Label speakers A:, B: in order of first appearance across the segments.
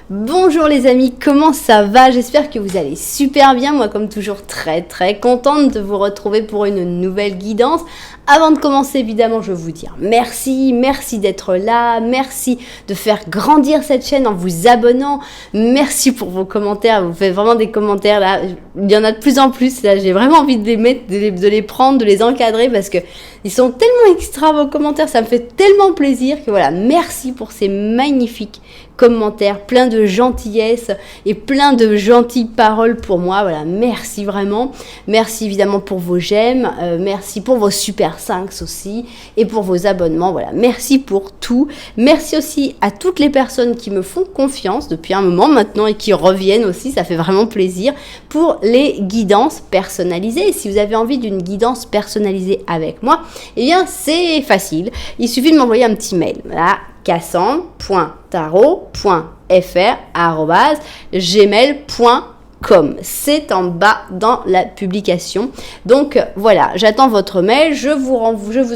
A: Bonjour les amis, comment ça va? J'espère que vous allez super bien. Moi comme toujours très contente de vous retrouver pour une nouvelle guidance. Avant de commencer évidemment je veux vous dire merci d'être là, merci de faire grandir cette chaîne en vous abonnant, merci pour vos commentaires, vous faites vraiment des commentaires là, il y en a de plus en plus là, j'ai vraiment envie de les mettre, de les prendre, de les encadrer parce que ils sont tellement extra vos commentaires, ça me fait tellement plaisir que voilà, merci pour ces magnifiques commentaires, plein de gentillesse et plein de gentilles paroles pour moi, voilà, merci vraiment, merci évidemment pour vos j'aime, merci pour vos super 5 aussi et pour vos abonnements, voilà, merci pour tout, merci aussi à toutes les personnes qui me font confiance depuis un moment maintenant et qui reviennent aussi, ça fait vraiment plaisir pour les guidances personnalisées. Et si vous avez envie d'une guidance personnalisée avec moi, eh bien c'est facile, il suffit de m'envoyer un petit mail, voilà, cassandre.tarot.fr@gmail.com. C'est en bas dans la publication. Donc voilà, j'attends votre mail, je vous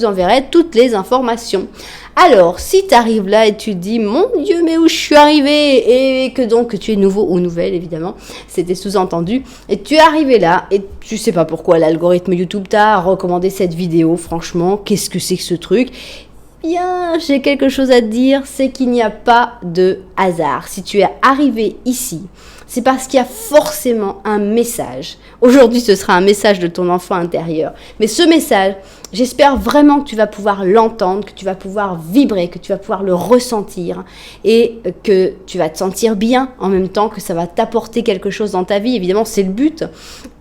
A: enverrai toutes les informations. Alors, si tu arrives là et tu te dis, mon Dieu, mais où je suis arrivée, et que donc tu es nouveau ou nouvelle, évidemment, c'était sous-entendu, et tu es arrivé là, et tu sais pas pourquoi l'algorithme YouTube t'a recommandé cette vidéo, franchement, qu'est-ce que c'est que ce truc ? Bien, j'ai quelque chose à te dire, c'est qu'il n'y a pas de hasard. Si tu es arrivé ici, c'est parce qu'il y a forcément un message. Aujourd'hui, ce sera un message de ton enfant intérieur. Mais ce message, j'espère vraiment que tu vas pouvoir l'entendre, que tu vas pouvoir vibrer, que tu vas pouvoir le ressentir et que tu vas te sentir bien en même temps, que ça va t'apporter quelque chose dans ta vie. Évidemment, c'est le but.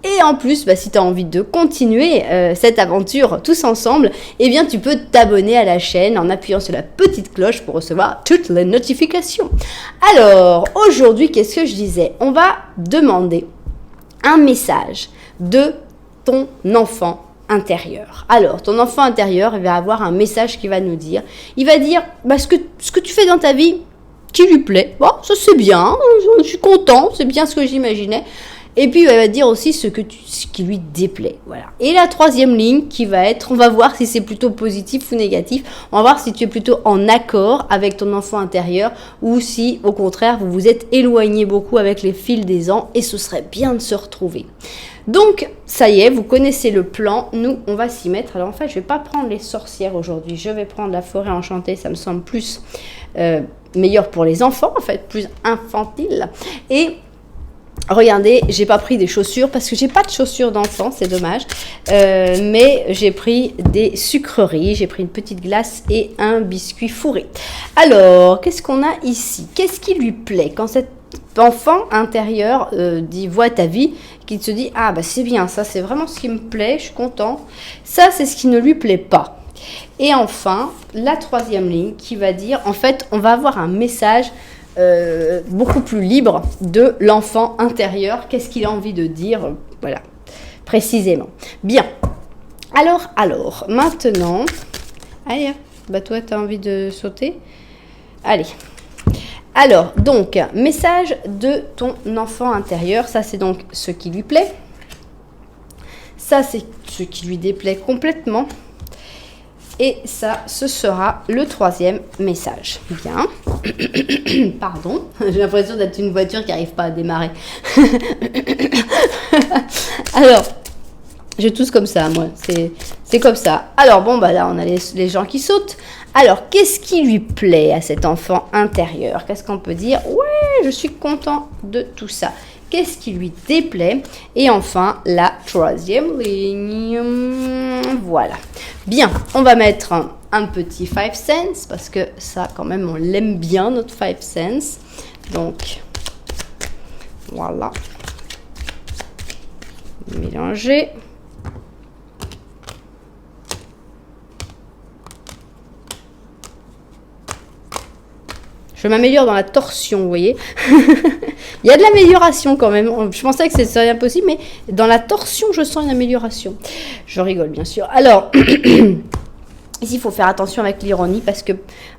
A: Et en plus, si tu as envie de continuer cette aventure tous ensemble, eh bien, tu peux t'abonner à la chaîne en appuyant sur la petite cloche pour recevoir toutes les notifications. Alors, aujourd'hui, qu'est-ce que je disais? On va demander un message de ton enfant intérieur. Alors, ton enfant intérieur, il va avoir un message qui va nous dire, il va dire ce que tu fais dans ta vie qui lui plaît. Bon, ça c'est bien, je suis content, c'est bien ce que j'imaginais. Et puis, il va dire aussi ce qui lui déplaît. Voilà. Et la troisième ligne qui va être, on va voir si c'est plutôt positif ou négatif. On va voir si tu es plutôt en accord avec ton enfant intérieur ou si, au contraire, vous vous êtes éloigné beaucoup avec les fils des ans et ce serait bien de se retrouver. Donc, ça y est, vous connaissez le plan. Nous, on va s'y mettre. Alors, en fait, je ne vais pas prendre les sorcières aujourd'hui. Je vais prendre la forêt enchantée. Ça me semble plus meilleur pour les enfants, en fait, plus infantile. Et regardez, j'ai pas pris des chaussures parce que j'ai pas de chaussures d'enfant, c'est dommage. Mais j'ai pris des sucreries, j'ai pris une petite glace et un biscuit fourré. Alors, qu'est-ce qu'on a ici? Qu'est-ce qui lui plaît quand cet enfant intérieur voit ta vie, qui se dit ah c'est bien, ça c'est vraiment ce qui me plaît, je suis content. Ça c'est ce qui ne lui plaît pas. Et enfin, la troisième ligne qui va dire, en fait, on va avoir un message beaucoup plus libre de l'enfant intérieur. Qu'est-ce qu'il a envie de dire? Voilà, précisément. Bien. Alors, maintenant... Allez, toi, tu as envie de sauter? Allez. Alors, donc, message de ton enfant intérieur. Ça, c'est donc ce qui lui plaît. Ça, c'est ce qui lui déplaît complètement. Et ça, ce sera le troisième message. Bien. Pardon, j'ai l'impression d'être une voiture qui n'arrive pas à démarrer. Alors, je tousse comme ça, moi. C'est comme ça. Alors, là, on a les gens qui sautent. Alors, qu'est-ce qui lui plaît à cet enfant intérieur? Qu'est-ce qu'on peut dire? Ouais, je suis content de tout ça. Qu'est-ce qui lui déplaît? Et enfin, la troisième ligne. Voilà. Bien, on va mettre un petit 5 cents parce que ça, quand même, on l'aime bien, notre 5 cents. Donc, voilà. Mélanger. Je m'améliore dans la torsion, vous voyez. Il y a de l'amélioration quand même. Je pensais que ce serait impossible, mais dans la torsion, je sens une amélioration. Je rigole, bien sûr. Alors, ici, il faut faire attention avec l'ironie parce que,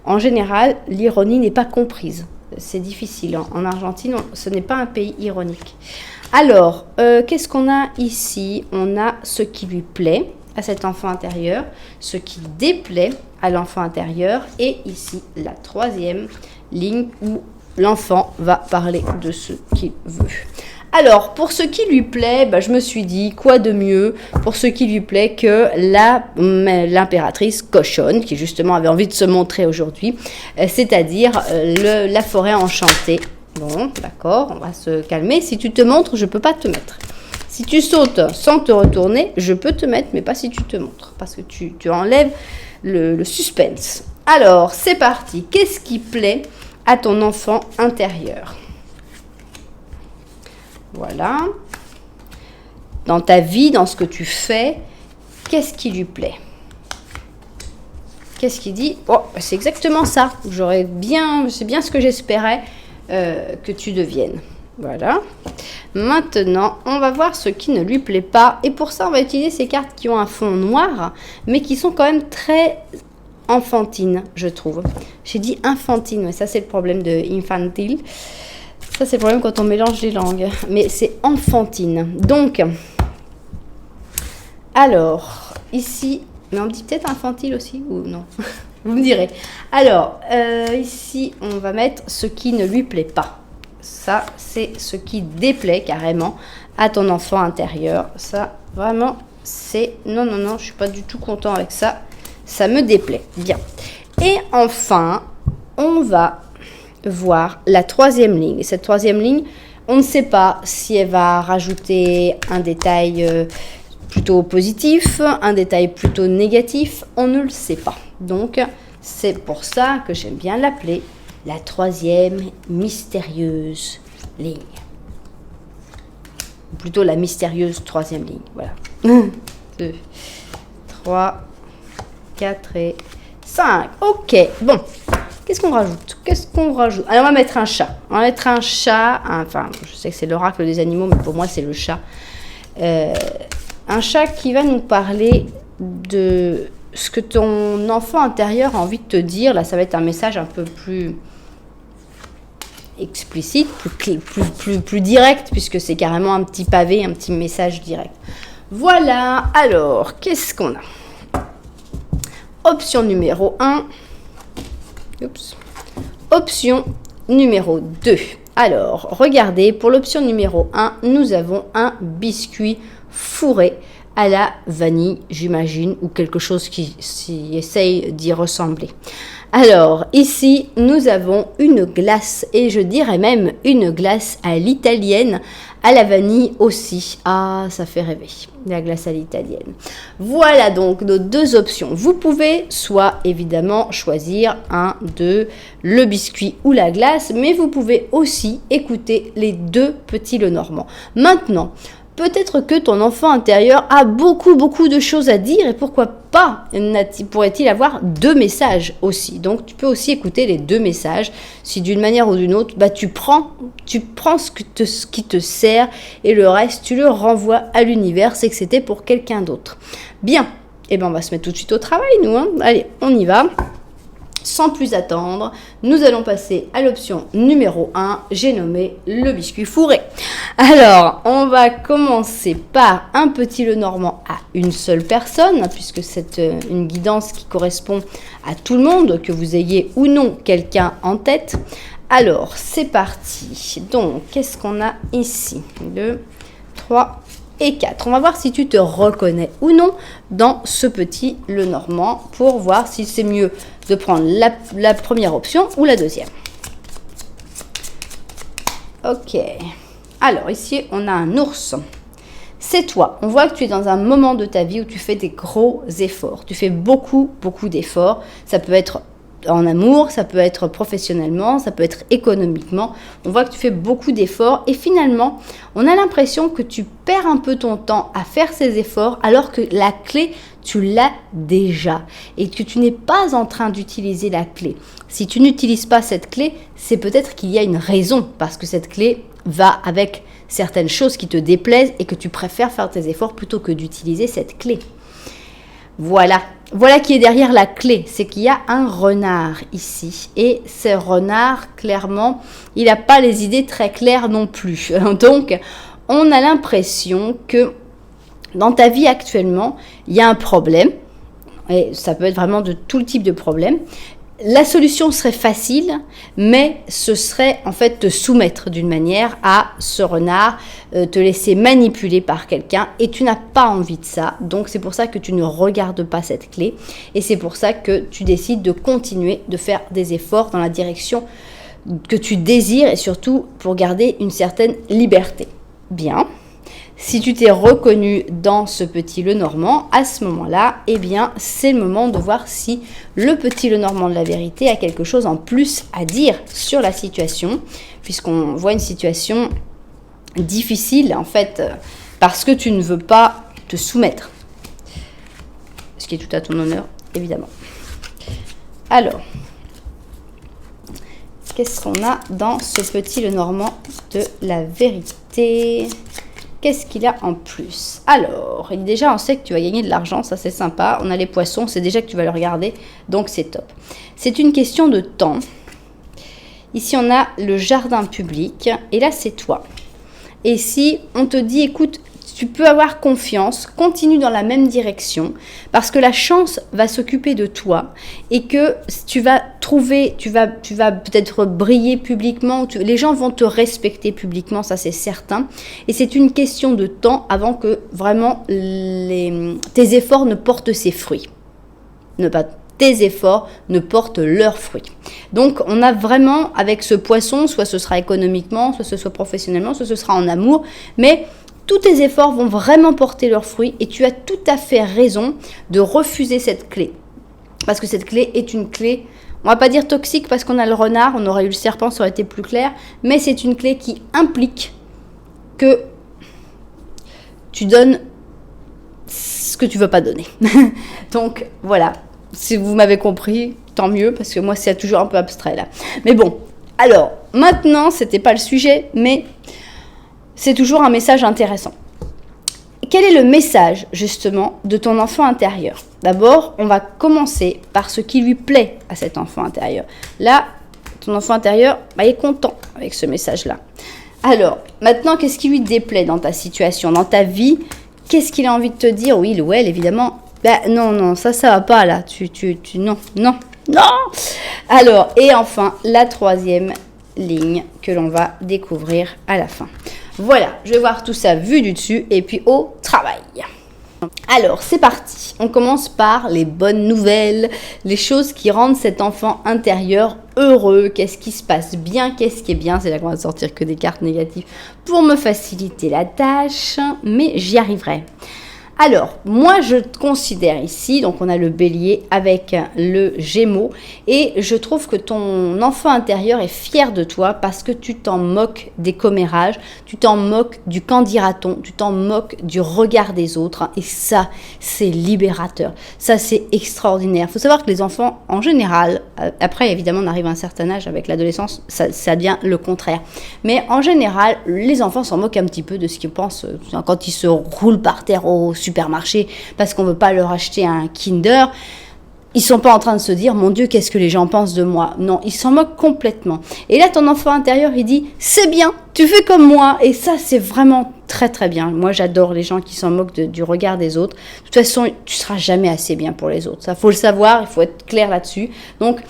A: en général, l'ironie n'est pas comprise. C'est difficile. En Argentine, ce n'est pas un pays ironique. Alors, qu'est-ce qu'on a ici? On a ce qui lui plaît à cet enfant intérieur, ce qui déplaît à l'enfant intérieur, et ici, la troisième ligne où l'enfant va parler de ce qu'il veut. Alors, pour ce qui lui plaît, je me suis dit, quoi de mieux pour ce qui lui plaît que l'impératrice cochonne, qui justement avait envie de se montrer aujourd'hui, c'est-à-dire la forêt enchantée. Bon, d'accord, on va se calmer. Si tu te montres, je ne peux pas te mettre. Si tu sautes sans te retourner, je peux te mettre, mais pas si tu te montres, parce que tu enlèves le suspense. Alors, c'est parti. Qu'est-ce qui plaît à ton enfant intérieur ? Voilà. Dans ta vie, dans ce que tu fais, qu'est-ce qui lui plaît? Qu'est-ce qu'il dit? Oh, c'est exactement ça. C'est bien ce que j'espérais que tu deviennes. Voilà. Maintenant, on va voir ce qui ne lui plaît pas. Et pour ça, on va utiliser ces cartes qui ont un fond noir, mais qui sont quand même très enfantines, je trouve. J'ai dit infantine, mais ça, c'est le problème de infantile. Ça, c'est le problème quand on mélange les langues. Mais c'est enfantine. Donc, alors, ici, mais on dit peut-être infantile aussi ou non? Vous me direz. Alors, ici, on va mettre ce qui ne lui plaît pas. Ça, c'est ce qui déplaît carrément à ton enfant intérieur. Ça, vraiment, c'est... Non, je ne suis pas du tout content avec ça. Ça me déplaît. Bien. Et enfin, on va voir la troisième ligne. Et cette troisième ligne, on ne sait pas si elle va rajouter un détail plutôt positif, un détail plutôt négatif. On ne le sait pas. Donc, c'est pour ça que j'aime bien l'appeler la troisième mystérieuse ligne. Ou plutôt la mystérieuse troisième ligne. Voilà. 2, 3, 4 et 5. Ok, bon. Qu'est-ce qu'on rajoute? Alors, on va mettre un chat. Enfin, je sais que c'est l'oracle des animaux, mais pour moi, c'est le chat. Un chat qui va nous parler de ce que ton enfant intérieur a envie de te dire. Là, ça va être un message un peu plus explicite, plus direct, puisque c'est carrément un petit pavé, un petit message direct. Voilà. Alors, qu'est-ce qu'on a? Option numéro 1. Option numéro 2. Alors, regardez, pour l'option numéro 1, nous avons un biscuit fourré à la vanille, j'imagine, ou quelque chose qui essaye d'y ressembler. Alors, ici, nous avons une glace, et je dirais même une glace à l'italienne, à la vanille aussi. Ah, ça fait rêver, la glace à l'italienne. Voilà donc nos deux options. Vous pouvez soit évidemment choisir un de le biscuit ou la glace, mais vous pouvez aussi écouter les deux petits Lenormand. Maintenant, peut-être que ton enfant intérieur a beaucoup de choses à dire et pourquoi pas pourrait-il avoir deux messages aussi. Donc tu peux aussi écouter les deux messages. Si d'une manière ou d'une autre, tu prends ce qui te sert et le reste tu le renvoies à l'univers. C'est que c'était pour quelqu'un d'autre. Bien, et on va se mettre tout de suite au travail nous. Allez, on y va. Sans plus attendre, nous allons passer à l'option numéro 1, j'ai nommé le biscuit fourré. Alors, on va commencer par un petit Lenormand à une seule personne, puisque c'est une guidance qui correspond à tout le monde, que vous ayez ou non quelqu'un en tête. Alors, c'est parti. Donc, qu'est-ce qu'on a ici? 2, 3 et 4. On va voir si tu te reconnais ou non dans ce petit Lenormand pour voir si c'est mieux de prendre la première option ou la deuxième. Ok. Alors ici, on a un ours. C'est toi. On voit que tu es dans un moment de ta vie où tu fais des gros efforts. Tu fais beaucoup d'efforts. Ça peut être en amour, ça peut être professionnellement, ça peut être économiquement. On voit que tu fais beaucoup d'efforts et finalement, on a l'impression que tu perds un peu ton temps à faire ces efforts alors que la clé, tu l'as déjà et que tu n'es pas en train d'utiliser la clé. Si tu n'utilises pas cette clé, c'est peut-être qu'il y a une raison parce que cette clé va avec certaines choses qui te déplaisent et que tu préfères faire tes efforts plutôt que d'utiliser cette clé. Voilà qui est derrière la clé, c'est qu'il y a un renard ici. Et ce renard, clairement, il n'a pas les idées très claires non plus. Donc, on a l'impression que dans ta vie actuellement, il y a un problème. Et ça peut être vraiment de tout type de problème. La solution serait facile, mais ce serait en fait te soumettre d'une manière à ce renard, te laisser manipuler par quelqu'un et tu n'as pas envie de ça. Donc c'est pour ça que tu ne regardes pas cette clé et c'est pour ça que tu décides de continuer de faire des efforts dans la direction que tu désires et surtout pour garder une certaine liberté. Bien. Si tu t'es reconnu dans ce petit Lenormand, à ce moment-là, eh bien, c'est le moment de voir si le petit Lenormand de la vérité a quelque chose en plus à dire sur la situation, puisqu'on voit une situation difficile, en fait, parce que tu ne veux pas te soumettre. Ce qui est tout à ton honneur, évidemment. Alors, qu'est-ce qu'on a dans ce petit Lenormand de la vérité ? Qu'est-ce qu'il a en plus? Alors, déjà, on sait que tu vas gagner de l'argent, ça c'est sympa. On a les poissons, c'est déjà que tu vas le regarder, donc c'est top. C'est une question de temps. Ici, on a le jardin public, et là, c'est toi. Et si on te dit, écoute, tu peux avoir confiance, continue dans la même direction, parce que la chance va s'occuper de toi et que tu vas trouver, tu vas peut-être briller publiquement, les gens vont te respecter publiquement, ça c'est certain. Et c'est une question de temps avant que vraiment tes efforts ne portent ses fruits. Tes efforts ne portent leurs fruits. Donc, on a vraiment, avec ce poisson, soit ce sera économiquement, soit ce soit professionnellement, soit ce sera en amour, mais tous tes efforts vont vraiment porter leurs fruits et tu as tout à fait raison de refuser cette clé. Parce que cette clé est une clé, on va pas dire toxique parce qu'on a le renard, on aurait eu le serpent, ça aurait été plus clair, mais c'est une clé qui implique que tu donnes ce que tu veux pas donner. Donc, voilà. Si vous m'avez compris, tant mieux, parce que moi, c'est toujours un peu abstrait, là. Mais bon, alors, maintenant, c'était pas le sujet, mais c'est toujours un message intéressant. Quel est le message, justement, de ton enfant intérieur? D'abord, on va commencer par ce qui lui plaît à cet enfant intérieur. Là, ton enfant intérieur est content avec ce message-là. Alors, maintenant, qu'est-ce qui lui déplaît dans ta situation, dans ta vie? Qu'est-ce qu'il a envie de te dire? Oui, ou elle, évidemment. Non, ça va pas, là. Non. Alors, et enfin, la troisième ligne que l'on va découvrir à la fin. Voilà, je vais voir tout ça vu du dessus et puis au travail. Alors, c'est parti. On commence par les bonnes nouvelles, les choses qui rendent cet enfant intérieur heureux. Qu'est-ce qui se passe bien? Qu'est-ce qui est bien? C'est là qu'on va sortir que des cartes négatives pour me faciliter la tâche, mais j'y arriverai. Alors, moi, je considère ici, donc on a le bélier avec le gémeaux, et je trouve que ton enfant intérieur est fier de toi parce que tu t'en moques des commérages, tu t'en moques du qu'en dira-t-on, tu t'en moques du regard des autres, et ça, c'est libérateur. Ça, c'est extraordinaire. Il faut savoir que les enfants, en général, après, évidemment, on arrive à un certain âge, avec l'adolescence, ça devient le contraire. Mais en général, les enfants s'en moquent un petit peu de ce qu'ils pensent quand ils se roulent par terre au supermarché parce qu'on veut pas leur acheter un Kinder. Ils sont pas en train de se dire mon Dieu, qu'est-ce que les gens pensent de moi. Non, ils s'en moquent complètement. Et là, ton enfant intérieur, il dit c'est bien, tu fais comme moi. Et ça, c'est vraiment très très bien. Moi, j'adore les gens qui s'en moquent du regard des autres. De toute façon, tu seras jamais assez bien pour les autres. Ça, faut le savoir, il faut être clair là-dessus. Donc,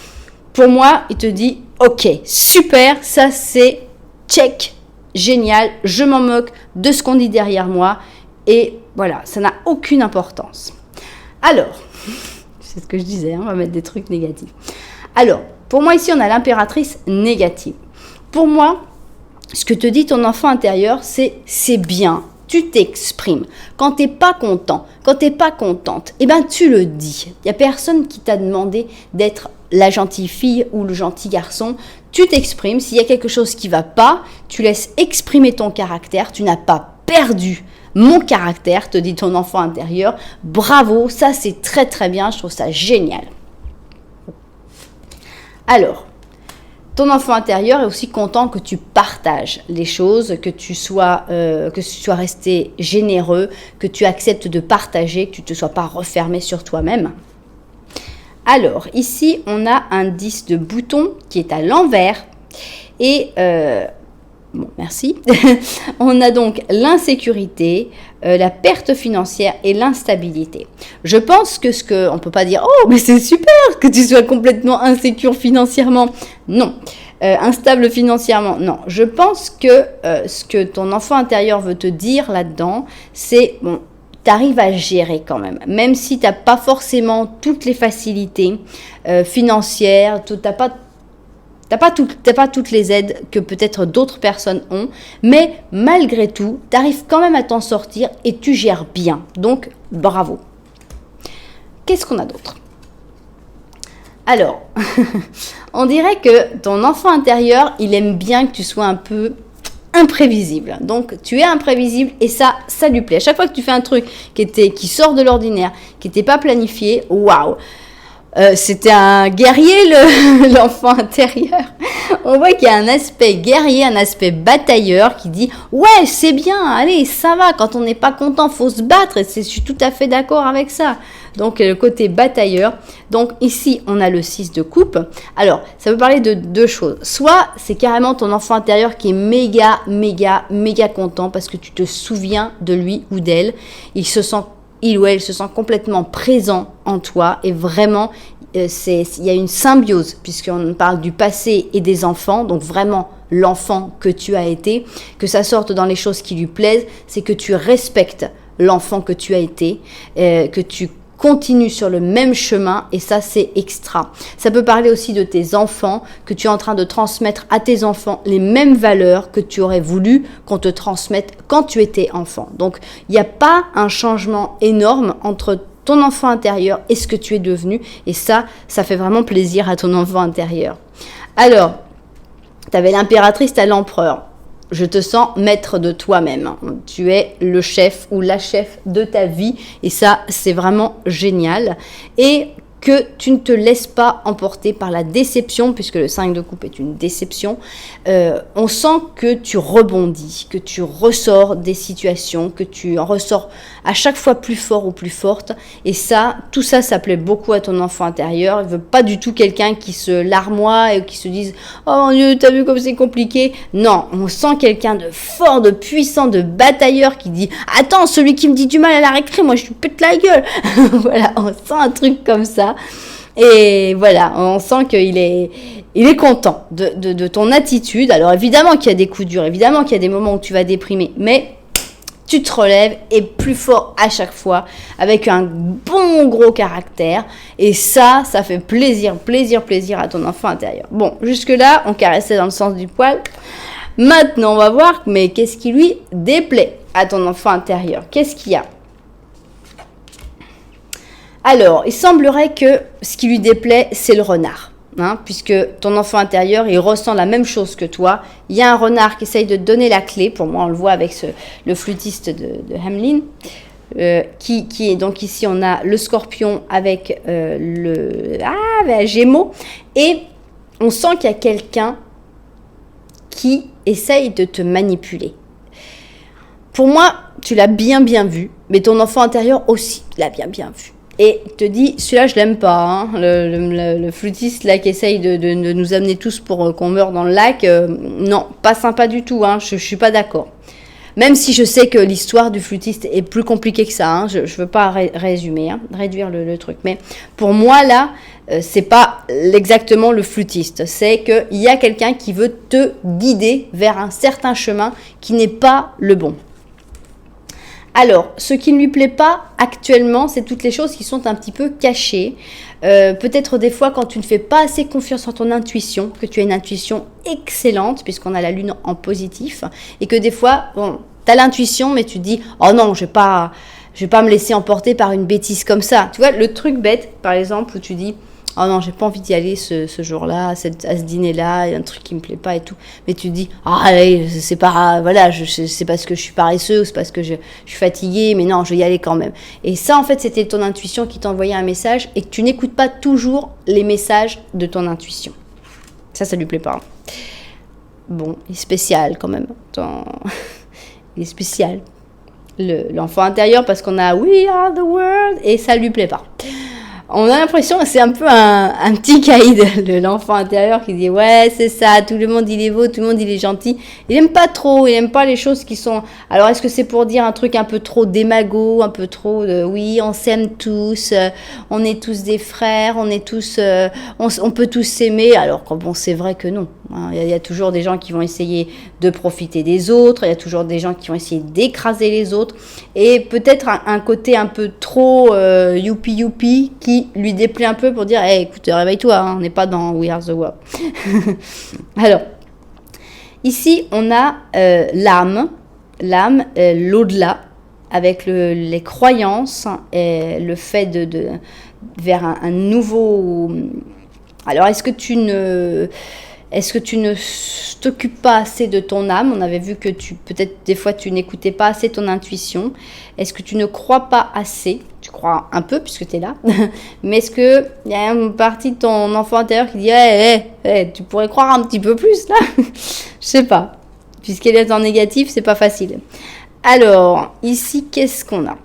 A: pour moi, il te dit ok, super, ça c'est check, génial, je m'en moque de ce qu'on dit derrière moi. Et voilà, ça n'a aucune importance. Alors, c'est ce que je disais, on va mettre des trucs négatifs. Alors, pour moi ici, on a l'impératrice négative. Pour moi, ce que te dit ton enfant intérieur, c'est bien, tu t'exprimes. Quand tu n'es pas content, quand tu n'es pas contente, tu le dis. Il n'y a personne qui t'a demandé d'être la gentille fille ou le gentil garçon. Tu t'exprimes, s'il y a quelque chose qui ne va pas, tu laisses exprimer ton caractère, tu n'as pas perdu mon caractère, te dit ton enfant intérieur. Bravo, ça c'est très très bien, je trouve ça génial. Alors, ton enfant intérieur est aussi content que tu partages les choses, que tu sois resté généreux, que tu acceptes de partager, que tu ne te sois pas refermé sur toi-même. Alors, ici, on a un 10 de bouton qui est à l'envers et Bon, merci. On a donc l'insécurité, la perte financière et l'instabilité. Je pense que on peut pas dire oh mais c'est super que tu sois complètement insécure financièrement. Non. Instable financièrement. Non. Je pense que ce que ton enfant intérieur veut te dire là-dedans, c'est bon. T'arrives à gérer quand même, même si t'as pas forcément toutes les facilités financières, t'as pas toutes les aides que peut-être d'autres personnes ont, mais malgré tout, tu arrives quand même à t'en sortir et tu gères bien. Donc, bravo. Qu'est-ce qu'on a d'autre? Alors, on dirait que ton enfant intérieur, il aime bien que tu sois un peu imprévisible. Donc, tu es imprévisible et ça lui plaît. À chaque fois que tu fais un truc qui sort de l'ordinaire, qui n'était pas planifié, waouh! C'était un guerrier, l'enfant intérieur. On voit qu'il y a un aspect guerrier, un aspect batailleur qui dit « Ouais, c'est bien, allez, ça va, quand on n'est pas content, faut se battre. » Et je suis tout à fait d'accord avec ça. Donc, le côté batailleur. Donc, ici, on a le 6 de coupe. Alors, ça veut parler de deux choses. Soit, c'est carrément ton enfant intérieur qui est méga content parce que tu te souviens de lui ou d'elle. Il ou elle se sent complètement présent en toi et vraiment, il y a une symbiose puisqu'on parle du passé et des enfants, donc vraiment l'enfant que tu as été, que ça sorte dans les choses qui lui plaisent, c'est que tu respectes l'enfant que tu as été, que tu continue sur le même chemin et ça c'est extra. Ça peut parler aussi de tes enfants, que tu es en train de transmettre à tes enfants les mêmes valeurs que tu aurais voulu qu'on te transmette quand tu étais enfant. Donc il n'y a pas un changement énorme entre ton enfant intérieur et ce que tu es devenu et ça fait vraiment plaisir à ton enfant intérieur. Alors, tu avais l'impératrice, tu as l'empereur. Je te sens maître de toi-même. Tu es le chef ou la chef de ta vie et ça, c'est vraiment génial. Et que tu ne te laisses pas emporter par la déception, puisque le 5 de coupe est une déception. On sent que tu rebondis, que tu ressors des situations, que tu en ressors à chaque fois plus fort ou plus forte. Et ça, tout ça, ça plaît beaucoup à ton enfant intérieur. Il veut pas du tout quelqu'un qui se larmoie et qui se dise « Oh mon Dieu, t'as vu comme c'est compliqué ?» Non, on sent quelqu'un de fort, de puissant, de batailleur qui dit « Attends, celui qui me dit du mal à la récré, moi je lui pète la gueule !» Voilà, on sent un truc comme ça. Et voilà, on sent qu'il est content de ton attitude. Alors évidemment qu'il y a des coups durs, évidemment qu'il y a des moments où tu vas déprimer, mais tu te relèves et plus fort à chaque fois, avec un bon gros caractère. Et ça fait plaisir à ton enfant intérieur. Bon, jusque-là, on caressait dans le sens du poil. Maintenant, on va voir, mais qu'est-ce qui lui déplaît à ton enfant intérieur? Qu'est-ce qu'il y a? Alors, il semblerait que ce qui lui déplaît, c'est le renard. Puisque ton enfant intérieur, il ressent la même chose que toi. Il y a un renard qui essaye de te donner la clé. Pour moi, on le voit avec le flûtiste de Hamelin. Qui est donc ici, on a le scorpion avec le Gémeaux. Et on sent qu'il y a quelqu'un qui essaye de te manipuler. Pour moi, tu l'as bien vu. Mais ton enfant intérieur aussi l'a bien vu. Et te dit, celui-là, je l'aime pas. Le flûtiste là qui essaye de nous amener tous pour qu'on meure dans le lac, non, pas sympa du tout. Je suis pas d'accord. Même si je sais que l'histoire du flûtiste est plus compliquée que ça. Je veux pas résumer, réduire le truc. Mais pour moi, là, c'est pas exactement le flûtiste. C'est qu'il y a quelqu'un qui veut te guider vers un certain chemin qui n'est pas le bon. Alors, ce qui ne lui plaît pas actuellement, c'est toutes les choses qui sont un petit peu cachées. Peut-être des fois quand tu ne fais pas assez confiance en ton intuition, que tu as une intuition excellente, puisqu'on a la lune en positif, et que des fois, tu as l'intuition, mais tu te dis « Oh non, je vais pas me laisser emporter par une bêtise comme ça. » Tu vois, le truc bête, par exemple, où tu dis « Oh non, j'ai pas envie d'y aller ce jour-là, à ce dîner-là, il y a un truc qui me plaît pas et tout. » Mais tu te dis, allez, c'est pas, voilà, c'est parce que je suis paresseux, c'est parce que je suis fatiguée, mais non, je vais y aller quand même. Et ça, en fait, c'était ton intuition qui t'envoyait un message et que tu n'écoutes pas toujours les messages de ton intuition. Ça lui plaît pas. Bon, il est spécial quand même. Il est spécial. L'enfant intérieur, parce qu'on a We are the world, et ça lui plaît pas. On a l'impression que c'est un peu un petit caïd, l'enfant intérieur qui dit ouais c'est ça, tout le monde il est beau, tout le monde il est gentil. Il aime pas trop, il aime pas les choses qui sont... Alors est-ce que c'est pour dire un truc un peu trop démago, un peu trop de oui on s'aime tous, on est tous des frères, on est tous, on peut tous s'aimer, alors que bon c'est vrai que non. Hein. Il y a toujours des gens qui vont essayer de profiter des autres, il y a toujours des gens qui vont essayer d'écraser les autres, et peut-être un côté un peu trop youpi qui lui déplaît un peu pour dire hey, écoute réveille-toi, hein, on n'est pas dans We Are the World. Alors ici on a l'âme, l'au-delà, avec les croyances et le fait de vers un nouveau... Alors est-ce que tu ne t'occupes pas assez de ton âme? On avait vu que peut-être des fois tu n'écoutais pas assez ton intuition. Est-ce que tu ne crois pas assez? Tu crois un peu puisque tu es là. Mais est-ce qu'il y a une partie de ton enfant intérieur qui dit tu pourrais croire un petit peu plus là? Je sais pas. Puisqu'elle est en négatif, c'est pas facile. Alors, ici, qu'est-ce qu'on a?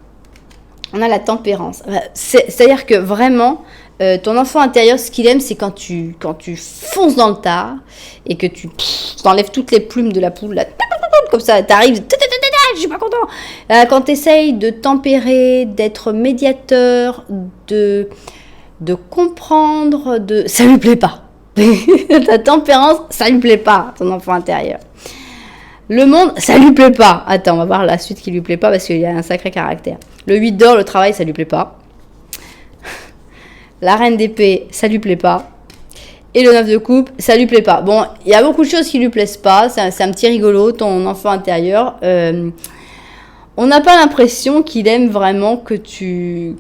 A: On a la tempérance. C'est-à-dire que vraiment... ton enfant intérieur, ce qu'il aime, c'est quand tu fonces dans le tas et que tu t'enlèves toutes les plumes de la poule, là, comme ça, t'arrives, je suis pas content. Quand tu essayes de tempérer, d'être médiateur, de comprendre, ça lui plaît pas. Ta tempérance, ça lui plaît pas, ton enfant intérieur. Le monde, ça lui plaît pas. Attends, on va voir la suite qui lui plaît pas parce qu'il y a un sacré caractère. Le 8 d'or, le travail, ça lui plaît pas. La reine d'épée, ça lui plaît pas. Et le 9 de coupe, ça lui plaît pas. Bon, il y a beaucoup de choses qui lui plaisent pas. C'est un petit rigolo, ton enfant intérieur. On n'a pas l'impression qu'il aime vraiment que tu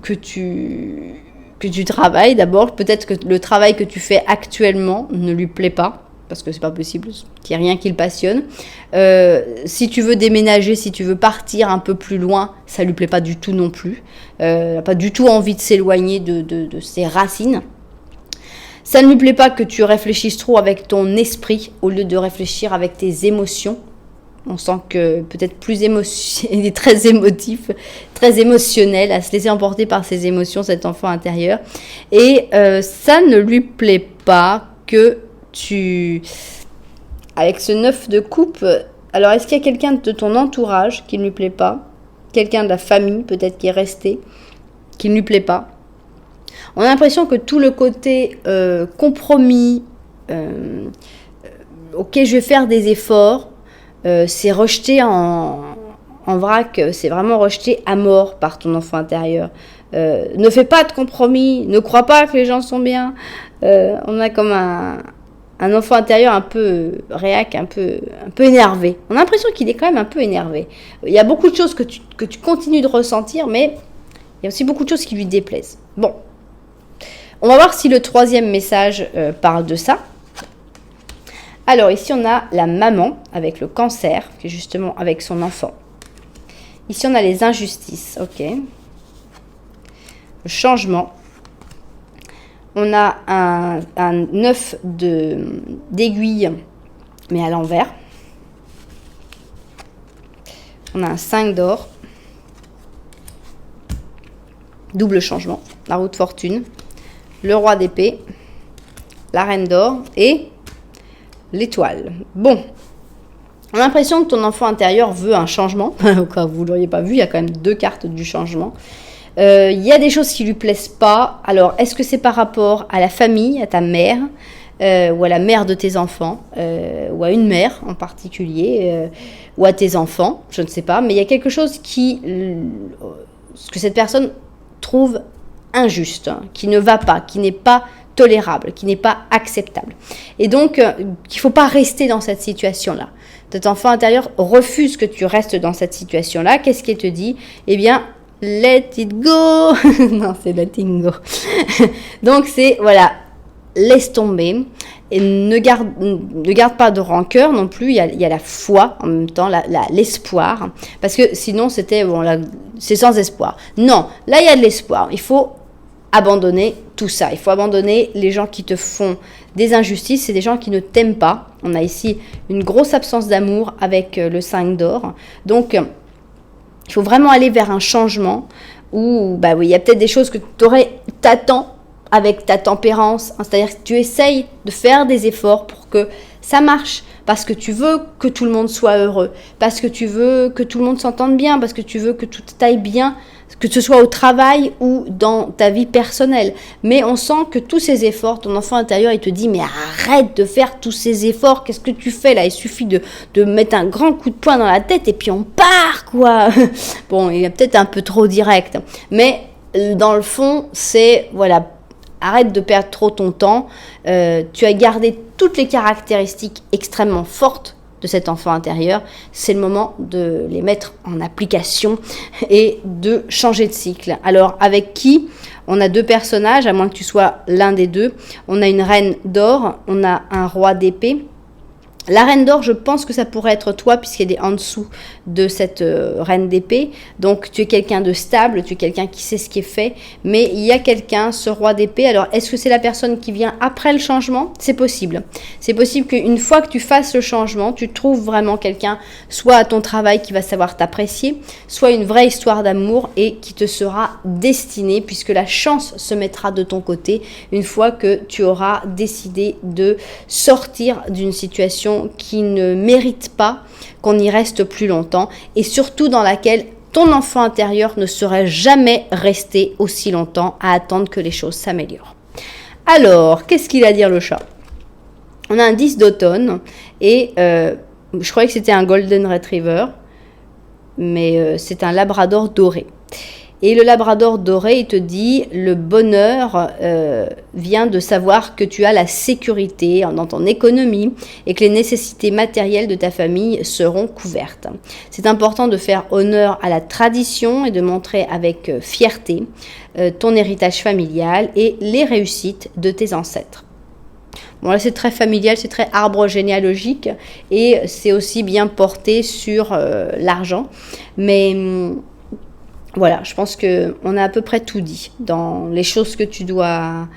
A: travailles. D'abord, peut-être que le travail que tu fais actuellement ne lui plaît pas. Parce que c'est pas possible, qu'il n'y a rien qui le passionne. Si tu veux déménager, si tu veux partir un peu plus loin, ça lui plaît pas du tout non plus. Il n'a pas du tout envie de s'éloigner de ses racines. Ça ne lui plaît pas que tu réfléchisses trop avec ton esprit au lieu de réfléchir avec tes émotions. On sent que peut-être il est très émotif, très émotionnel, à se laisser emporter par ses émotions, cet enfant intérieur. Et ça ne lui plaît pas que avec ce 9 de coupe, alors est-ce qu'il y a quelqu'un de ton entourage qui ne lui plaît pas? Quelqu'un de la famille peut-être qui est resté, qui ne lui plaît pas? On a l'impression que tout le côté compromis, ok je vais faire des efforts, c'est rejeté en vrac, c'est vraiment rejeté à mort par ton enfant intérieur. Ne fais pas de compromis, ne crois pas que les gens sont bien. On a comme un enfant intérieur un peu réac, un peu énervé. On a l'impression qu'il est quand même un peu énervé. Il y a beaucoup de choses que tu continues de ressentir, mais il y a aussi beaucoup de choses qui lui déplaisent. Bon, on va voir si le troisième message parle de ça. Alors ici, on a la maman avec le cancer, qui est justement avec son enfant. Ici, on a les injustices, ok. Le changement. On a un 9 d'aiguille, mais à l'envers. On a un 5 d'or. Double changement. La roue de fortune. Le roi d'épée. La reine d'or. Et l'étoile. Bon. On a l'impression que ton enfant intérieur veut un changement. Au cas où vous ne l'auriez pas vu, il y a quand même 2 cartes du changement. Il y a des choses qui lui plaisent pas. Alors, est-ce que c'est par rapport à la famille, à ta mère, ou à la mère de tes enfants, ou à une mère en particulier, ou à tes enfants, je ne sais pas. Mais il y a quelque chose que cette personne trouve injuste, hein, qui ne va pas, qui n'est pas tolérable, qui n'est pas acceptable. Et donc, il ne faut pas rester dans cette situation-là. Cet enfant intérieur refuse que tu restes dans cette situation-là. Qu'est-ce qu'il te dit? Eh bien, let it go. Non, c'est letting go. Donc, c'est, voilà, laisse tomber. Et ne garde pas de rancœur non plus. Il y a la foi, en même temps, l'espoir. Parce que sinon, c'est sans espoir. Non, là, il y a de l'espoir. Il faut abandonner tout ça. Il faut abandonner les gens qui te font des injustices. C'est des gens qui ne t'aiment pas. On a ici une grosse absence d'amour avec le 5 d'or. Donc, il faut vraiment aller vers un changement où, bah oui, il y a peut-être des choses que t'attends avec ta tempérance, hein, c'est-à-dire que tu essayes de faire des efforts pour que ça marche, parce que tu veux que tout le monde soit heureux, parce que tu veux que tout le monde s'entende bien, parce que tu veux que tout aille bien, que ce soit au travail ou dans ta vie personnelle. Mais on sent que tous ces efforts, ton enfant intérieur, il te dit, mais arrête de faire tous ces efforts, qu'est-ce que tu fais là? Il suffit de mettre un grand coup de poing dans la tête et puis on part, quoi. Bon, il est peut-être un peu trop direct, mais dans le fond, c'est, voilà, arrête de perdre trop ton temps. Tu as gardé toutes les caractéristiques extrêmement fortes de cet enfant intérieur. C'est le moment de les mettre en application et de changer de cycle. Alors, avec qui? On a deux personnages, à moins que tu sois l'un des deux. On a une reine d'or, on a un roi d'épée. La reine d'or, je pense que ça pourrait être toi, puisqu'elle est en dessous de cette reine d'épée. Donc, tu es quelqu'un de stable, tu es quelqu'un qui sait ce qui est fait. Mais il y a quelqu'un, ce roi d'épée. Alors, est-ce que c'est la personne qui vient après le changement? C'est possible. C'est possible qu'une fois que tu fasses le changement, tu trouves vraiment quelqu'un, soit à ton travail qui va savoir t'apprécier, soit une vraie histoire d'amour et qui te sera destinée, puisque la chance se mettra de ton côté une fois que tu auras décidé de sortir d'une situation qui ne mérite pas qu'on y reste plus longtemps et surtout dans laquelle ton enfant intérieur ne serait jamais resté aussi longtemps à attendre que les choses s'améliorent. Alors, qu'est-ce qu'il a à dire le chat? On a un 10 d'automne et je croyais que c'était un Golden Retriever, mais c'est un Labrador doré. Et le Labrador doré, il te dit, le bonheur vient de savoir que tu as la sécurité dans ton économie et que les nécessités matérielles de ta famille seront couvertes. C'est important de faire honneur à la tradition et de montrer avec fierté ton héritage familial et les réussites de tes ancêtres. Bon, là, c'est très familial, c'est très arbre généalogique et c'est aussi bien porté sur l'argent. Mais voilà, je pense qu'on a à peu près tout dit dans les choses que tu dois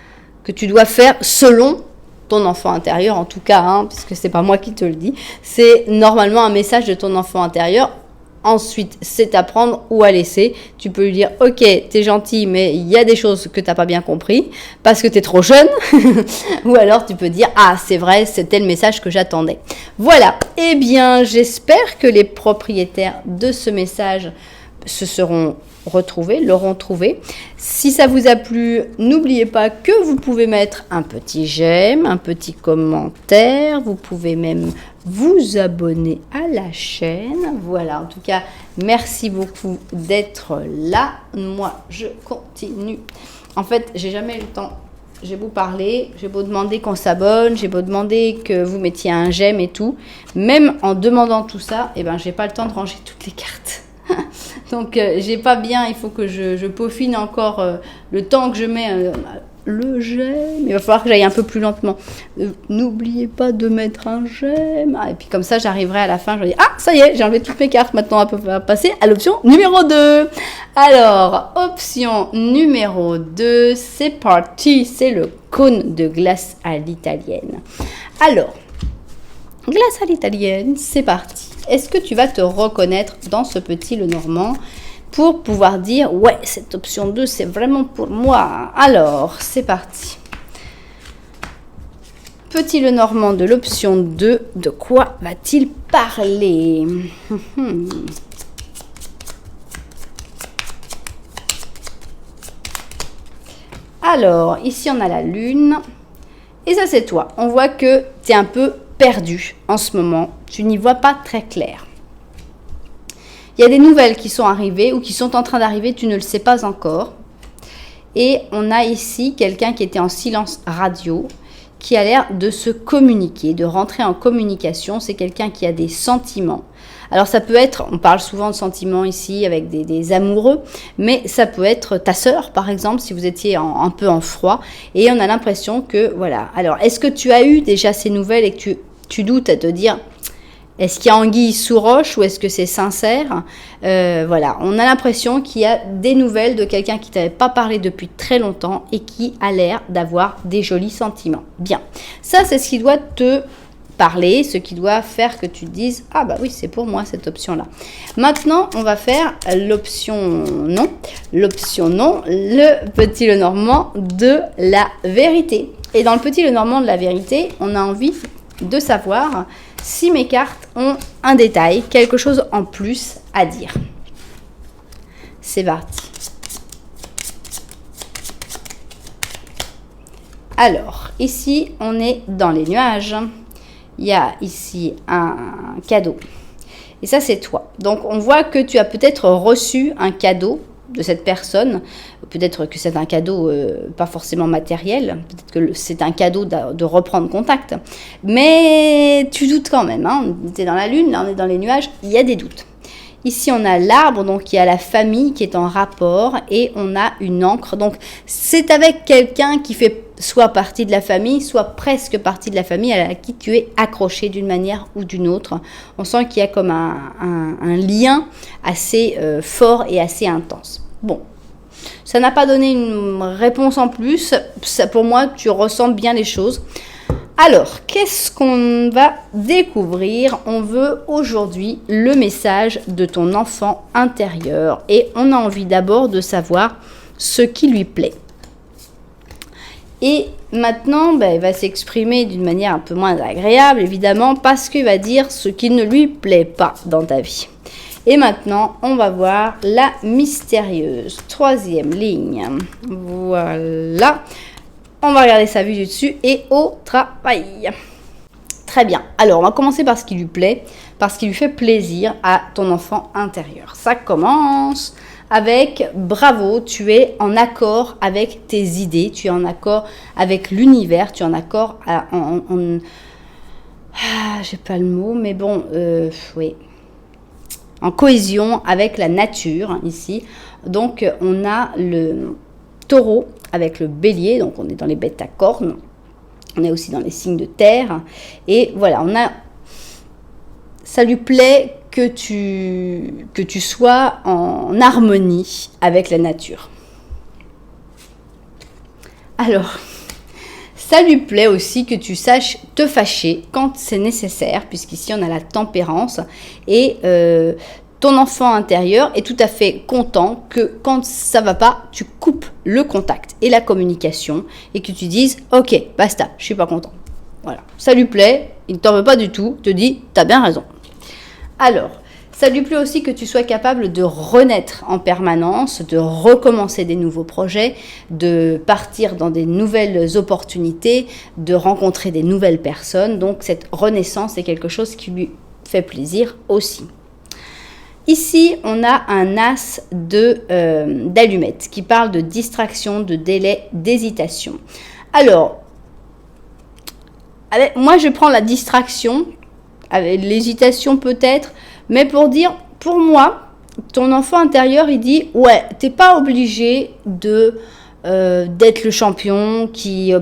A: faire selon ton enfant intérieur, en tout cas, hein, puisque c'est pas moi qui te le dis. C'est normalement un message de ton enfant intérieur. Ensuite, c'est à prendre ou à laisser. Tu peux lui dire, ok, t'es gentil, mais il y a des choses que t'as pas bien compris parce que t'es trop jeune. Ou alors tu peux dire, ah, c'est vrai, c'était le message que j'attendais. Voilà. Eh bien, j'espère que les propriétaires de ce message se seront retrouvés, l'auront trouvé. Si ça vous a plu, n'oubliez pas que vous pouvez mettre un petit j'aime, un petit commentaire, vous pouvez même vous abonner à la chaîne. Voilà, en tout cas, merci beaucoup d'être là. Moi, je continue. En fait, j'ai jamais eu le temps. J'ai beau parler, j'ai beau demander qu'on s'abonne, j'ai beau demander que vous mettiez un j'aime et tout. Même en demandant tout ça, eh ben, j'ai pas le temps de ranger toutes les cartes. Donc j'ai pas bien, il faut que je peaufine encore le temps que je mets le j'aime. Il va falloir que j'aille un peu plus lentement. N'oubliez pas de mettre un j'aime. Et puis comme ça j'arriverai à la fin, je vais dire, ah ça y est, j'ai enlevé toutes mes cartes, maintenant on va passer à l'option numéro 2. Alors, option numéro 2, c'est parti, c'est le cône de glace à l'italienne. Alors, glace à l'italienne, c'est parti. Est-ce que tu vas te reconnaître dans ce petit Lenormand pour pouvoir dire, ouais, cette option 2, c'est vraiment pour moi. Alors, c'est parti. Petit Lenormand de l'option 2, de quoi va-t-il parler? Alors, ici, on a la lune. Et ça, c'est toi. On voit que tu es un peu perdu en ce moment. Tu n'y vois pas très clair. Il y a des nouvelles qui sont arrivées ou qui sont en train d'arriver, tu ne le sais pas encore. Et on a ici quelqu'un qui était en silence radio, qui a l'air de se communiquer, de rentrer en communication. C'est quelqu'un qui a des sentiments. Alors ça peut être, on parle souvent de sentiments ici avec des amoureux, mais ça peut être ta sœur par exemple, si vous étiez un peu en froid, et on a l'impression que, voilà. Alors, est-ce que tu as eu déjà ces nouvelles et que tu doutes à te dire, est-ce qu'il y a anguille sous roche ou est-ce que c'est sincère? Voilà, on a l'impression qu'il y a des nouvelles de quelqu'un qui t'avait pas parlé depuis très longtemps et qui a l'air d'avoir des jolis sentiments. Bien, ça c'est ce qui doit te parler, ce qui doit faire que tu te dises « Ah bah oui, c'est pour moi cette option-là ». Maintenant, on va faire l'option non. L'option non, le petit Lenormand de la vérité. Et dans le petit Lenormand de la vérité, on a envie de savoir si mes cartes ont un détail, quelque chose en plus à dire. C'est parti. Alors, ici, on est dans les nuages. Il y a ici un cadeau. Et ça, c'est toi. Donc, on voit que tu as peut-être reçu un cadeau de cette personne. Peut-être que c'est un cadeau pas forcément matériel. Peut-être que c'est un cadeau de reprendre contact. Mais tu doutes quand même. Hein. Tu es dans la lune, là, on est dans les nuages. Il y a des doutes. Ici, on a l'arbre, donc il y a la famille qui est en rapport et on a une encre. Donc, c'est avec quelqu'un qui fait soit partie de la famille, soit presque partie de la famille à qui tu es accroché d'une manière ou d'une autre. On sent qu'il y a comme un lien assez fort et assez intense. Bon, ça n'a pas donné une réponse en plus. Ça, pour moi, tu ressens bien les choses. Alors, qu'est-ce qu'on va découvrir? On veut aujourd'hui le message de ton enfant intérieur et on a envie d'abord de savoir ce qui lui plaît. Et maintenant, il va s'exprimer d'une manière un peu moins agréable, évidemment, parce qu'il va dire ce qui ne lui plaît pas dans ta vie. Et maintenant, on va voir la mystérieuse troisième ligne. Voilà. On va regarder sa vue du dessus et au travail. Très bien. Alors, on va commencer par ce qui lui plaît, par ce qui lui fait plaisir à ton enfant intérieur. Ça commence avec bravo, tu es en accord avec tes idées, tu es en accord avec l'univers, tu es en accord j'ai pas le mot, mais bon, oui. En cohésion avec la nature, ici. Donc, on a le taureau avec le bélier, donc on est dans les bêtes à cornes, on est aussi dans les signes de terre, et voilà, ça lui plaît que tu sois en harmonie avec la nature. Alors, ça lui plaît aussi que tu saches te fâcher quand c'est nécessaire, puisqu'ici on a la tempérance, et ton enfant intérieur est tout à fait content que quand ça va pas, tu coupes le contact et la communication et que tu dises « Ok, basta, je suis pas content. » Voilà, ça lui plaît, il ne t'en veut pas du tout, te dit « T'as bien raison. » Alors, ça lui plaît aussi que tu sois capable de renaître en permanence, de recommencer des nouveaux projets, de partir dans des nouvelles opportunités, de rencontrer des nouvelles personnes. Donc, cette renaissance est quelque chose qui lui fait plaisir aussi. Ici, on a un as d'allumettes qui parle de distraction, de délai, d'hésitation. Alors, moi, je prends la distraction, avec l'hésitation peut-être, mais pour dire, pour moi, ton enfant intérieur, il dit, ouais, t'es pas obligé d'être le champion qui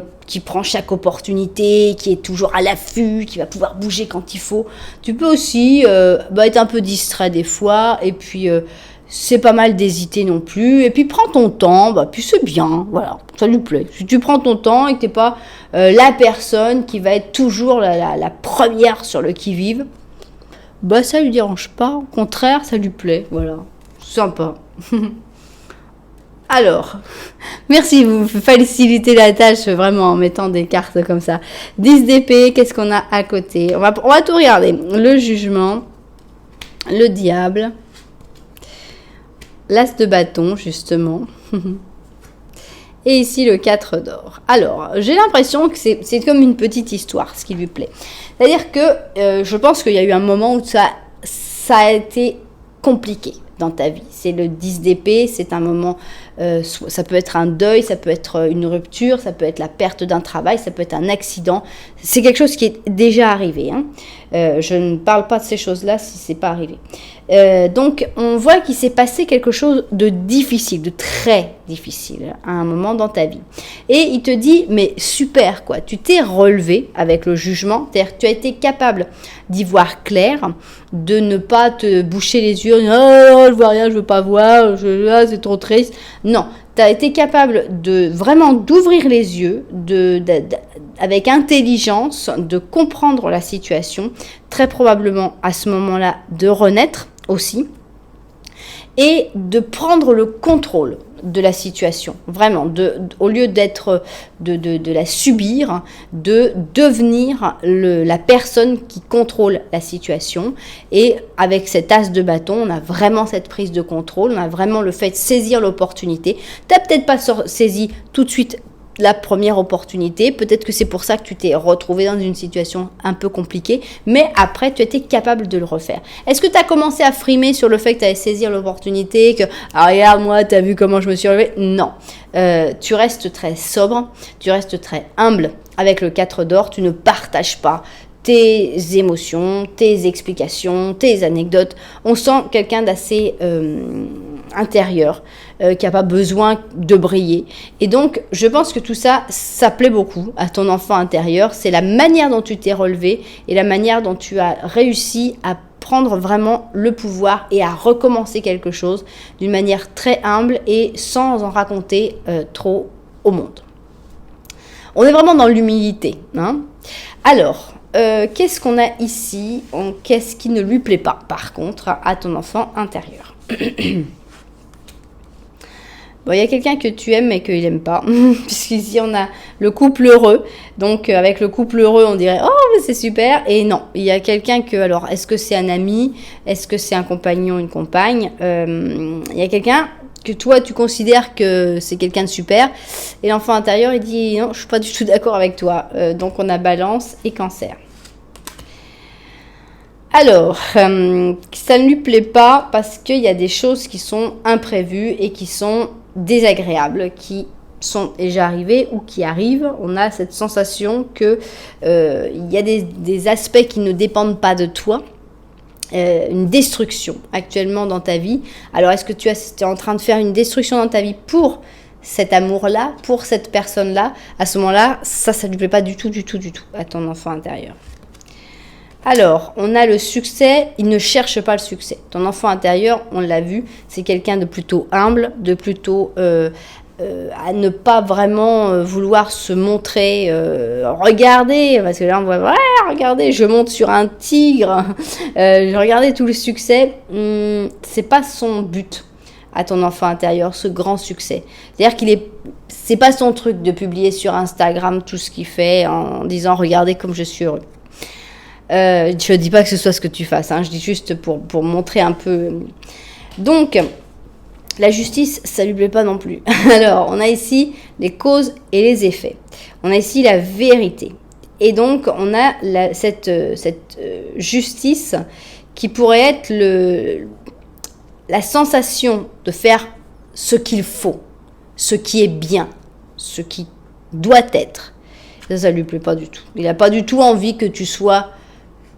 A: prend chaque opportunité, qui est toujours à l'affût, qui va pouvoir bouger quand il faut. Tu peux aussi être un peu distrait des fois, et puis c'est pas mal d'hésiter non plus, et puis prends ton temps, puis c'est bien, voilà, ça lui plaît. Si tu prends ton temps et que t'es pas la personne qui va être toujours la première sur le qui-vive, ça lui dérange pas, au contraire, ça lui plaît, voilà, sympa. Alors, merci, vous facilitez la tâche vraiment en mettant des cartes comme ça. 10 d'épée, qu'est-ce qu'on a à côté? On va tout regarder. Le jugement, le diable, l'as de bâton, justement. Et ici, le 4 d'or. Alors, j'ai l'impression que c'est comme une petite histoire, ce qui lui plaît. C'est-à-dire que je pense qu'il y a eu un moment où ça a été compliqué dans ta vie. C'est le 10 d'épée, c'est un moment, ça peut être un deuil, ça peut être une rupture, ça peut être la perte d'un travail, ça peut être un accident. C'est quelque chose qui est déjà arrivé. Hein. Je ne parle pas de ces choses-là si c'est pas arrivé. Donc, on voit qu'il s'est passé quelque chose de difficile, de très difficile à un moment dans ta vie. Et il te dit, mais super quoi, tu t'es relevé avec le jugement, c'est-à-dire que tu as été capable d'y voir clair, de ne pas te boucher les yeux, oh, je vois rien, je veux pas voir, c'est trop triste. Non, tu as été capable de vraiment d'ouvrir les yeux, avec intelligence, de comprendre la situation, très probablement à ce moment-là de renaître aussi, et de prendre le contrôle de la situation, vraiment, au lieu de la subir, de devenir la personne qui contrôle la situation. Et avec cet as de bâton, on a vraiment cette prise de contrôle, on a vraiment le fait de saisir l'opportunité. Tu n'as peut-être pas saisi tout de suite la première opportunité, peut-être que c'est pour ça que tu t'es retrouvé dans une situation un peu compliquée, mais après tu étais capable de le refaire. Est-ce que tu as commencé à frimer sur le fait que tu allais saisir l'opportunité, que ah regarde moi, tu as vu comment je me suis relevé? Non, tu restes très sobre, tu restes très humble avec le 4 d'or, tu ne partages pas tes émotions, tes explications, tes anecdotes. On sent quelqu'un d'assez intérieur, qui n'a pas besoin de briller. Et donc, je pense que tout ça, ça plaît beaucoup à ton enfant intérieur. C'est la manière dont tu t'es relevé et la manière dont tu as réussi à prendre vraiment le pouvoir et à recommencer quelque chose d'une manière très humble et sans en raconter trop au monde. On est vraiment dans l'humilité, hein. Alors, qu'est-ce qu'on a ici? Qu'est-ce qui ne lui plaît pas, par contre, à ton enfant intérieur? Bon, il y a quelqu'un que tu aimes mais qu'il n'aime pas, puisqu'ici on a le couple heureux. Donc avec le couple heureux, on dirait « Oh, mais c'est super !» Et non, il y a quelqu'un que, alors, est-ce que c'est un ami? Est-ce que c'est un compagnon, une compagne? Il y a quelqu'un que toi, tu considères que c'est quelqu'un de super. Et l'enfant intérieur, il dit « Non, je ne suis pas du tout d'accord avec toi. » Donc on a Balance et Cancer. Alors, ça ne lui plaît pas parce qu'il y a des choses qui sont imprévues et qui sont désagréables, qui sont déjà arrivées ou qui arrivent. On a cette sensation que il y a des aspects qui ne dépendent pas de toi, une destruction actuellement dans ta vie. Alors, est-ce que tu es en train de faire une destruction dans ta vie pour cet amour-là, pour cette personne-là? À ce moment-là, ça ne lui plaît pas du tout à ton enfant intérieur. Alors, on a le succès, il ne cherche pas le succès. Ton enfant intérieur, on l'a vu, c'est quelqu'un de plutôt humble, de plutôt à ne pas vraiment vouloir se montrer. Regardez, parce que là on voit, ouais, regardez, je monte sur un tigre, regardez tout le succès. C'est pas son but à ton enfant intérieur, ce grand succès. C'est-à-dire c'est pas son truc de publier sur Instagram tout ce qu'il fait en disant regardez comme je suis heureux. Je ne dis pas que ce soit ce que tu fasses, hein, je dis juste pour montrer un peu. Donc, la justice, ça ne lui plaît pas non plus. Alors, on a ici les causes et les effets. On a ici la vérité. Et donc, on a cette justice qui pourrait être la sensation de faire ce qu'il faut, ce qui est bien, ce qui doit être. Ça ne lui plaît pas du tout. Il n'a pas du tout envie que tu sois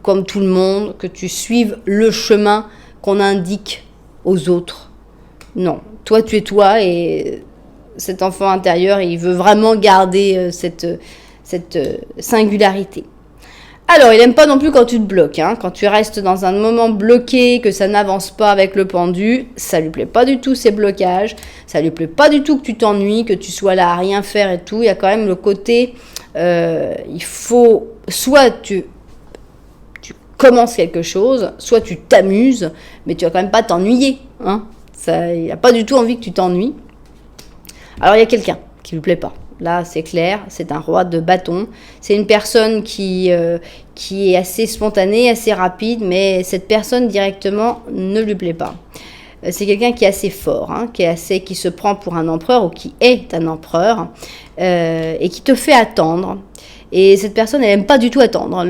A: comme tout le monde, que tu suives le chemin qu'on indique aux autres. Non, toi tu es toi et cet enfant intérieur, il veut vraiment garder cette singularité. Alors, il n'aime pas non plus quand tu te bloques, hein. Quand tu restes dans un moment bloqué, que ça n'avance pas avec le pendu, ça lui plaît pas du tout ces blocages, ça lui plaît pas du tout que tu t'ennuies, que tu sois là à rien faire et tout. Il y a quand même le côté, il faut, soit tu commences quelque chose, soit tu t'amuses, mais tu vas quand même pas t'ennuyer, hein. Il n'a pas du tout envie que tu t'ennuies. Alors, il y a quelqu'un qui ne lui plaît pas. Là, c'est clair, c'est un roi de bâton. C'est une personne qui est assez spontanée, assez rapide, mais cette personne directement ne lui plaît pas. C'est quelqu'un qui est assez fort, hein, qui se prend pour un empereur ou qui est un empereur et qui te fait attendre. Et cette personne, elle n'aime pas du tout attendre.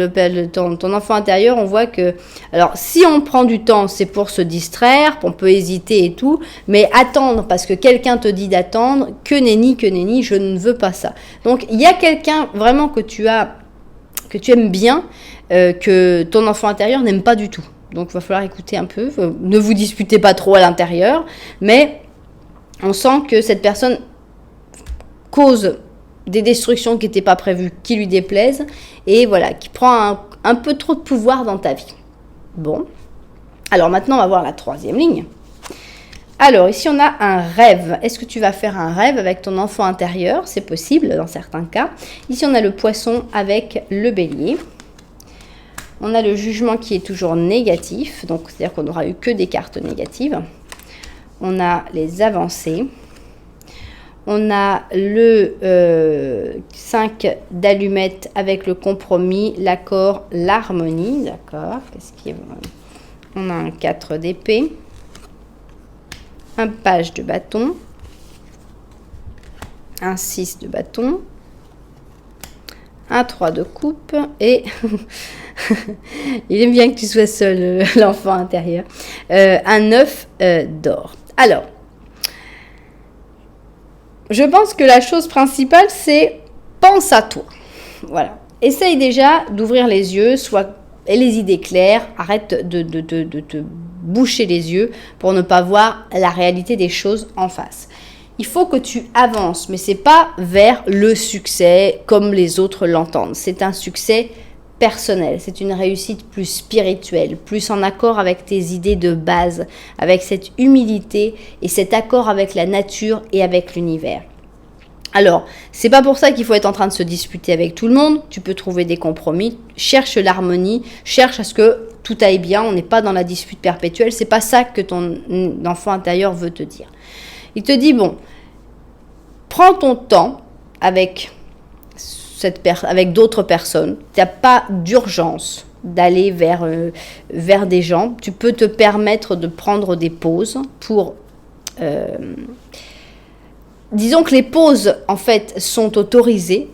A: Ton enfant intérieur, on voit que... Alors, si on prend du temps, c'est pour se distraire, on peut hésiter et tout, mais attendre, parce que quelqu'un te dit d'attendre, que nenni, je ne veux pas ça. Donc, il y a quelqu'un vraiment que tu aimes bien, que ton enfant intérieur n'aime pas du tout. Donc, il va falloir écouter un peu. Ne vous disputez pas trop à l'intérieur, mais on sent que cette personne cause des destructions qui n'étaient pas prévues, qui lui déplaisent, et voilà, qui prend un peu trop de pouvoir dans ta vie. Bon, alors maintenant on va voir la troisième ligne. Alors, ici, on a un rêve. Est-ce que tu vas faire un rêve avec ton enfant intérieur? C'est possible dans certains cas. Ici, on a le poisson avec le bélier. On a le jugement qui est toujours négatif. Donc, c'est-à-dire qu'on n'aura eu que des cartes négatives. On a les avancées. On a le 5 d'allumettes avec le compromis, l'accord, l'harmonie. D'accord. On a un 4 d'épée. Un page de bâton, un 6 de bâton, un 3 de coupe et il aime bien que tu sois seul, l'enfant intérieur, un 9 d'or. Alors, je pense que la chose principale, c'est pense à toi. Voilà. Essaye déjà d'ouvrir les yeux, et les idées claires, arrête de te boucher les yeux pour ne pas voir la réalité des choses en face. Il faut que tu avances, mais c'est pas vers le succès comme les autres l'entendent. C'est un succès personnel, c'est une réussite plus spirituelle, plus en accord avec tes idées de base, avec cette humilité et cet accord avec la nature et avec l'univers. Alors, c'est pas pour ça qu'il faut être en train de se disputer avec tout le monde. Tu peux trouver des compromis, cherche l'harmonie, cherche à ce que tout aille bien. On n'est pas dans la dispute perpétuelle. C'est pas ça que ton enfant intérieur veut te dire. Il te dit bon, prends ton temps avec d'autres personnes. Tu n'as pas d'urgence d'aller vers des gens. Tu peux te permettre de prendre des pauses pour disons que les pauses, en fait, sont autorisées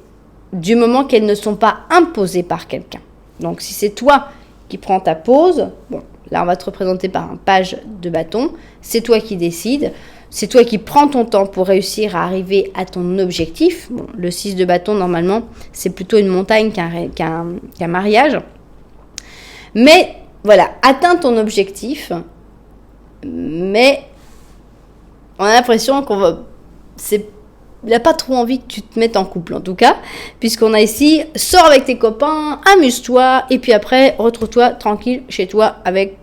A: du moment qu'elles ne sont pas imposées par quelqu'un. Donc, si c'est toi qui prends ta pause, bon, là, on va te représenter par un page de bâton, c'est toi qui décides, c'est toi qui prends ton temps pour réussir à arriver à ton objectif. Bon, le 6 de bâton, normalement, c'est plutôt une montagne qu'un mariage. Mais, voilà, atteins ton objectif, mais on a l'impression il n'a pas trop envie que tu te mettes en couple en tout cas, puisqu'on a ici, sors avec tes copains, amuse-toi, et puis après, retrouve-toi tranquille chez toi avec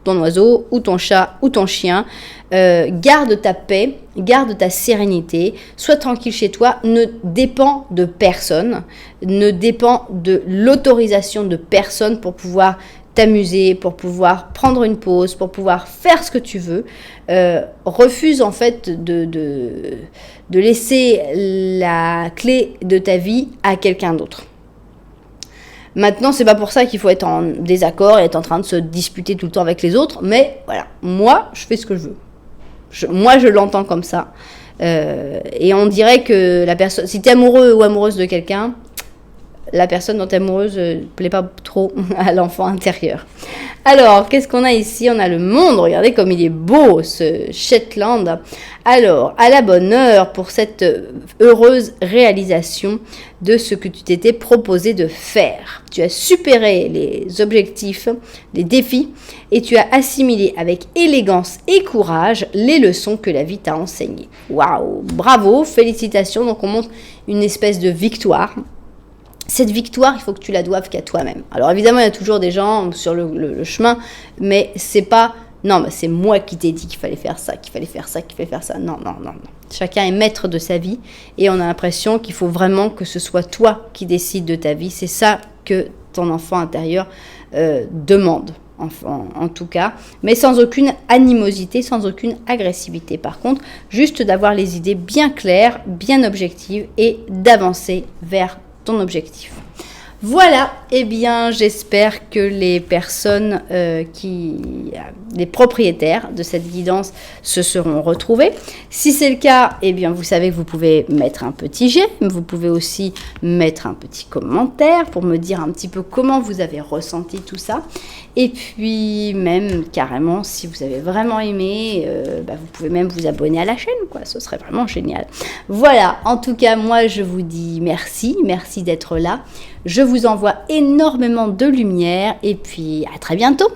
A: ton oiseau, ou ton chat, ou ton chien. Garde ta paix, garde ta sérénité, sois tranquille chez toi, ne dépend de personne, ne dépend de l'autorisation de personne pour pouvoir t'amuser, pour pouvoir prendre une pause, pour pouvoir faire ce que tu veux. Refuse en fait de laisser la clé de ta vie à quelqu'un d'autre. Maintenant, c'est pas pour ça qu'il faut être en désaccord et être en train de se disputer tout le temps avec les autres, mais voilà, moi, je fais ce que je veux. Moi, je l'entends comme ça. Et on dirait que la personne, si tu es amoureux ou amoureuse de quelqu'un, la personne dont tu es amoureuse ne plaît pas trop à l'enfant intérieur. Alors, qu'est-ce qu'on a ici? On a le monde. Regardez comme il est beau, ce Shetland. Alors, à la bonne heure pour cette heureuse réalisation de ce que tu t'étais proposé de faire. Tu as supéré les objectifs, les défis, et tu as assimilé avec élégance et courage les leçons que la vie t'a enseignées. Waouh! Bravo, félicitations. Donc, on montre une espèce de victoire. Cette victoire, il faut que tu la doives qu'à toi-même. Alors évidemment, il y a toujours des gens sur le chemin, mais c'est pas « non, mais c'est moi qui t'ai dit qu'il fallait faire ça, qu'il fallait faire ça, qu'il fallait faire ça ». Non. Chacun est maître de sa vie et on a l'impression qu'il faut vraiment que ce soit toi qui décides de ta vie. C'est ça que ton enfant intérieur demande, en tout cas, mais sans aucune animosité, sans aucune agressivité. Par contre, juste d'avoir les idées bien claires, bien objectives et d'avancer vers ton objectif. Voilà, eh bien j'espère que les personnes les propriétaires de cette guidance se seront retrouvés. Si c'est le cas, eh bien vous savez que vous pouvez mettre un petit j'aime, vous pouvez aussi mettre un petit commentaire pour me dire un petit peu comment vous avez ressenti tout ça. Et puis même carrément, si vous avez vraiment aimé, vous pouvez même vous abonner à la chaîne, quoi. Ce serait vraiment génial. Voilà, en tout cas, moi je vous dis merci d'être là. Je vous envoie énormément de lumière et puis à très bientôt.